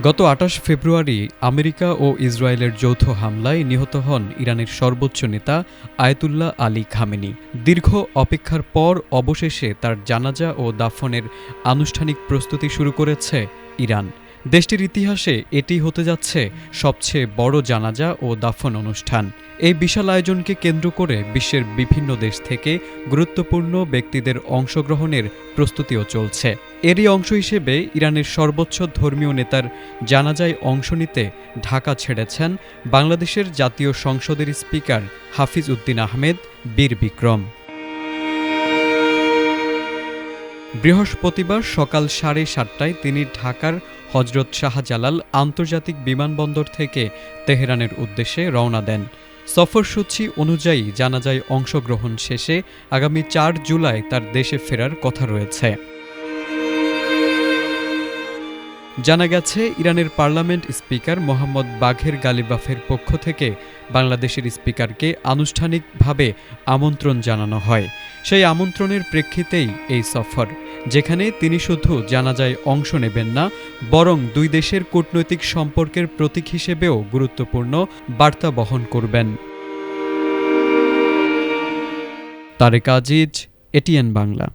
গত ২৮ ফেব্রুয়ারি আমেরিকা ও ইসরায়েলের যৌথ হামলায় নিহত হন ইরানের সর্বোচ্চ নেতা আয়াতুল্লাহ আলী খামেনি। দীর্ঘ অপেক্ষার পর অবশেষে তার জানাজা ও দাফনের আনুষ্ঠানিক প্রস্তুতি শুরু করেছে ইরান। দেশটির ইতিহাসে এটি হতে যাচ্ছে সবচেয়ে বড় জানাজা ও দাফন অনুষ্ঠান। এই বিশাল আয়োজনকে কেন্দ্র করে বিশ্বের বিভিন্ন দেশ থেকে গুরুত্বপূর্ণ ব্যক্তিদের অংশগ্রহণের প্রস্তুতিও চলছে। এরই অংশ হিসেবে ইরানের সর্বোচ্চ ধর্মীয় নেতার জানাজায় অংশ নিতে ঢাকা ছেড়েছেন বাংলাদেশের জাতীয় সংসদের স্পিকার হাফিজ উদ্দিন আহমেদ বীর বিক্রম। বৃহস্পতিবার সকাল 7:30টায় তিনি ঢাকার হজরত শাহজালাল আন্তর্জাতিক বিমানবন্দর থেকে তেহরানের উদ্দেশ্যে রওনা দেন। সফরসূচি অনুযায়ী জানাজায় অংশগ্রহণ শেষে আগামী 4 জুলাই তার দেশে ফেরার কথা রয়েছে। জানা গেছে, ইরানের পার্লামেন্ট স্পিকার মোহাম্মদ বাঘের গালিবাফের পক্ষ থেকে বাংলাদেশের স্পিকারকে আনুষ্ঠানিকভাবে আমন্ত্রণ জানানো হয়। সেই আমন্ত্রণের প্রেক্ষিতেই এই সফর, যেখানে তিনি শুধু জানাজায় অংশ নেবেন না, বরং দুই দেশের কূটনৈতিক সম্পর্কের প্রতীক হিসেবেও গুরুত্বপূর্ণ বার্তা বহন করবেন। তারেক আজিজ, এটিএন বাংলা।